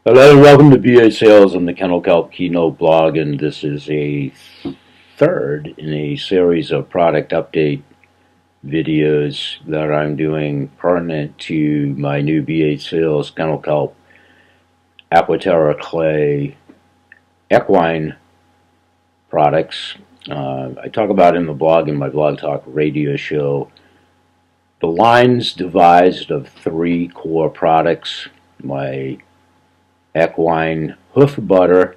Hello, welcome to BA Sales on the Kennel Kelp Keynote blog, and this is a third in a series of product update videos that I'm doing pertinent to my new BA Sales Kennel Kelp Aquaterra Clay equine products. I talk about in the blog, in my Blog Talk radio show, the line's devised of three core products: my equine hoof butter,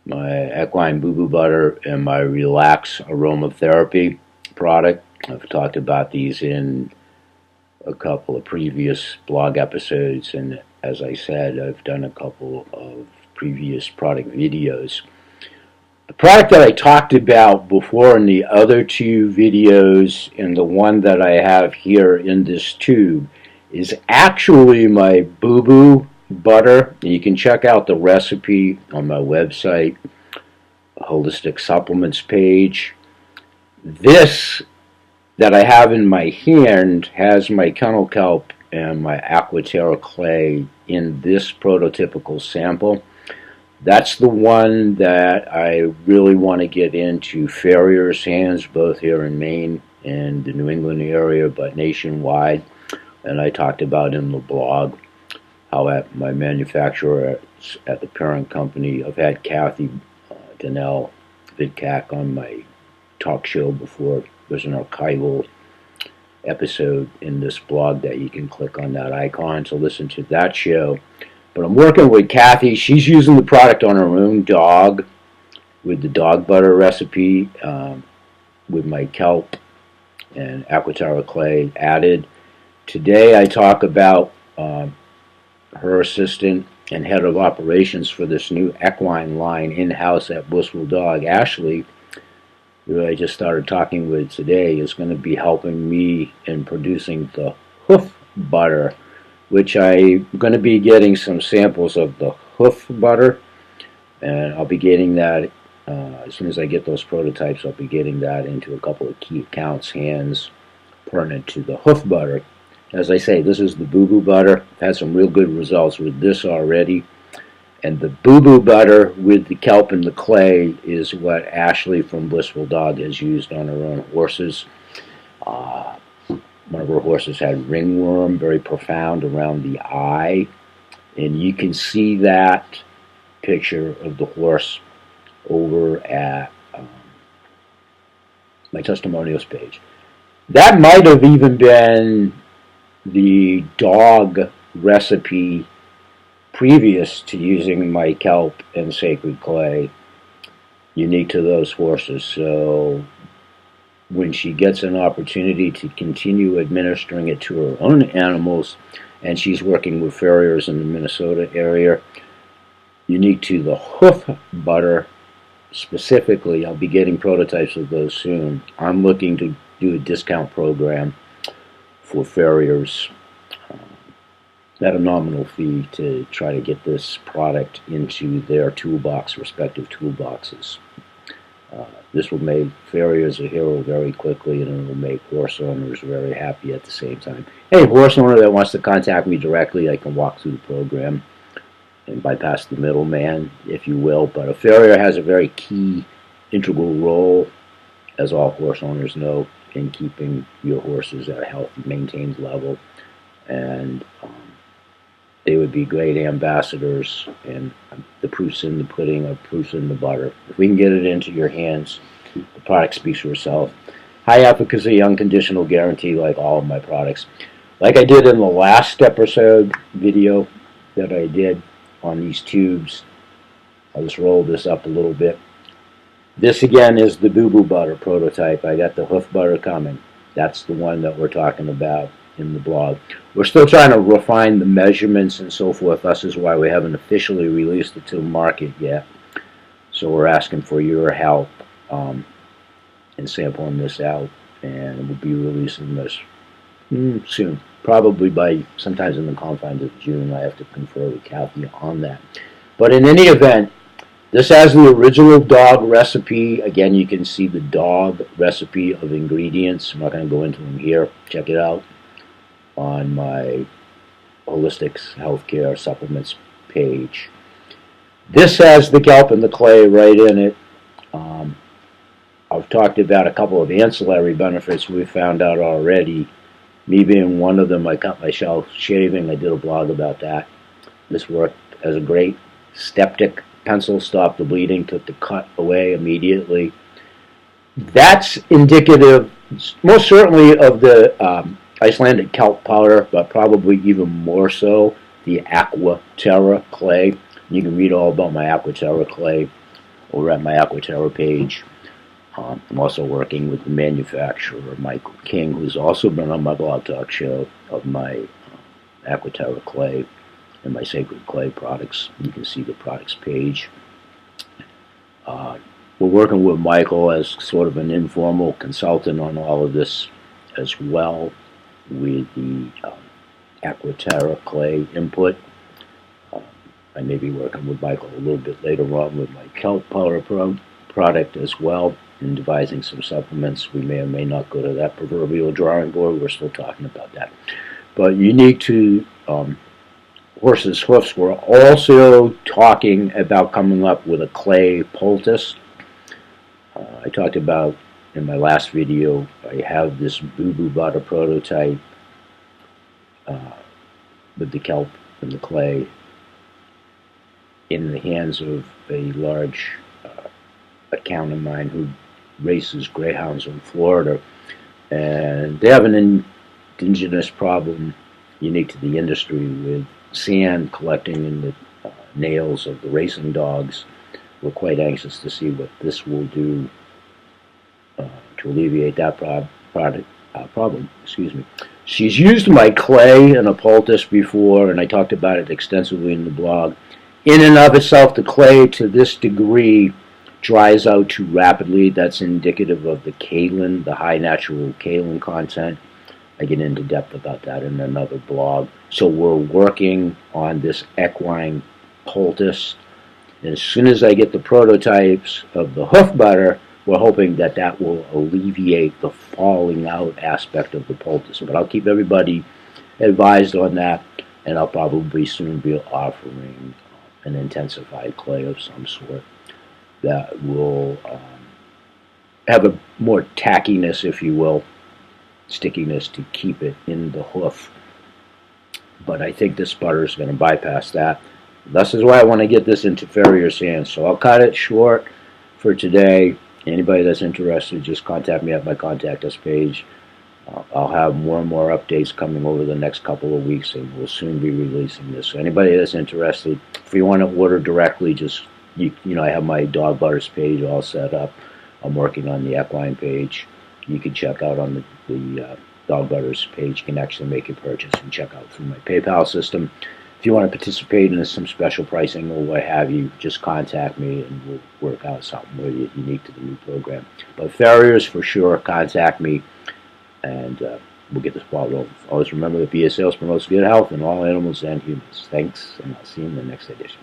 my equine boo-boo butter, and my relax aromatherapy product. I've talked about these in a couple of previous blog episodes, and as I said, I've done a couple of previous product videos. The product that I talked about before in the other two videos and the one that I have here in this tube is actually my boo-boo butter. You can check out the recipe on my website, Holistic Supplements page. This that I have in my hand has my kennel kelp and my Aquaterra clay in this prototypical sample. That's the one that I really want to get into Farrier's hands, both here in Maine and the New England area, but nationwide. And I talked about in the blog how at my manufacturer at the parent company, I've had Kathy Kennel, VidCac, on my talk show before. There's an archival episode in this blog that you can click on that icon to listen to that show. But I'm working with Kathy. She's using the product on her own dog with the dog butter recipe with my kelp and Aquaterra clay added. Today I talk about her assistant and head of operations for this new equine line in-house at Blissful Dog, Ashley, who I just started talking with today, is going to be helping me in producing the hoof butter, which I'm going to be getting some samples of the hoof butter, and I'll be getting that as soon as I get those prototypes. I'll be getting that into a couple of key accounts' hands pertinent to the hoof butter. As I say, this is the boo-boo butter. I've had some real good results with this already, and the boo-boo butter with the kelp and the clay is what Ashley from Blissful Dog has used on her own horses. One of her horses had ringworm, very profound around the eye. And you can see that picture of the horse over at my testimonials page. That might have even been the dog recipe previous to using my kelp and sacred clay, unique to those horses. So when she gets an opportunity to continue administering it to her own animals, and she's working with farriers in the Minnesota area, unique to the hoof butter specifically, I'll be getting prototypes of those soon. I'm looking to do a discount program for farriers at a nominal fee to try to get this product into their toolbox, respective toolboxes. This will make farriers a hero very quickly, and it will make horse owners very happy at the same time. Any horse owner that wants to contact me directly, I can walk through the program and bypass the middleman, if you will. But a farrier has a very key, integral role, as all horse owners know, in keeping your horses at a healthy, maintained level. And they would be great ambassadors, and the proof's in the pudding or proof's in the butter. If we can get it into your hands, the product speaks for itself. High efficacy, unconditional guarantee, like all of my products. Like I did in the last episode video that I did on these tubes, I'll just roll this up a little bit. This again is the boo-boo butter prototype. I got the hoof butter coming. That's the one that we're talking about in the blog. We're still trying to refine the measurements and so forth. This is why we haven't officially released it to the market yet. So we're asking for your help in sampling this out, and we'll be releasing this soon. Probably by sometimes in the confines of June. I have to confer with Kathy on that. But in any event, this has the original dog recipe. Again, you can see the dog recipe of ingredients. I'm not going to go into them here. Check it out on my Holistic Healthcare Supplements page. This has the kelp and the clay right in it. I've talked about a couple of ancillary benefits we found out already. Me being one of them, I cut myself shaving. I did a blog about that. This worked as a great septic pencil, stopped the bleeding, took the cut away immediately. That's indicative, most certainly, of the Icelandic kelp powder, but probably even more so the Aqua Terra clay. You can read all about my Aqua Terra clay over at my Aqua Terra page. I'm also working with the manufacturer, Michael King, who's also been on my Blog Talk show, of my Aqua Terra clay and my Sacred Clay products. You can see the products page. We're working with Michael as sort of an informal consultant on all of this as well, with the Aqua Terra clay input. I may be working with Michael a little bit later on with my kelp powder product as well, and devising some supplements. We may or may not go to that proverbial drawing board. We're still talking about that. But unique to horses' hoofs, we're also talking about coming up with a clay poultice. I talked about in my last video, I have this boo-boo butter prototype with the kelp and the clay in the hands of a large account of mine who races greyhounds in Florida, and they have an indigenous problem unique to the industry with sand collecting in the nails of the racing dogs. We're quite anxious to see what this will do to alleviate that problem. Excuse me. She's used my clay in a poultice before, and I talked about it extensively in the blog. In and of itself, the clay to this degree dries out too rapidly. That's indicative of the kaolin, the high natural kaolin content. I get into depth about that in another blog. So we're working on this equine poultice. And as soon as I get the prototypes of the hoof butter, we're hoping that that will alleviate the falling out aspect of the poultice. But I'll keep everybody advised on that, and I'll probably soon be offering an intensified clay of some sort that will have a more tackiness, if you will, stickiness to keep it in the hoof. But I think this butter is going to bypass that. This is why I want to get this into Farrier's hands. So I'll cut it short for today. Anybody that's interested, just contact me at my Contact Us page. I'll have more and more updates coming over the next couple of weeks, and we'll soon be releasing this. So anybody that's interested, if you want to order directly, just you know, I have my dog butters page all set up. I'm working on the equine page. You can check out on the dog butters page. You can actually make your purchase and check out through my PayPal system. If you want to participate in some special pricing or what have you, just contact me and we'll work out something with you unique to the new program. But Farriers, for sure, contact me, and we'll get this ball rolling. Always remember that BA Sales promotes good health in all animals and humans. Thanks, and I'll see you in the next edition.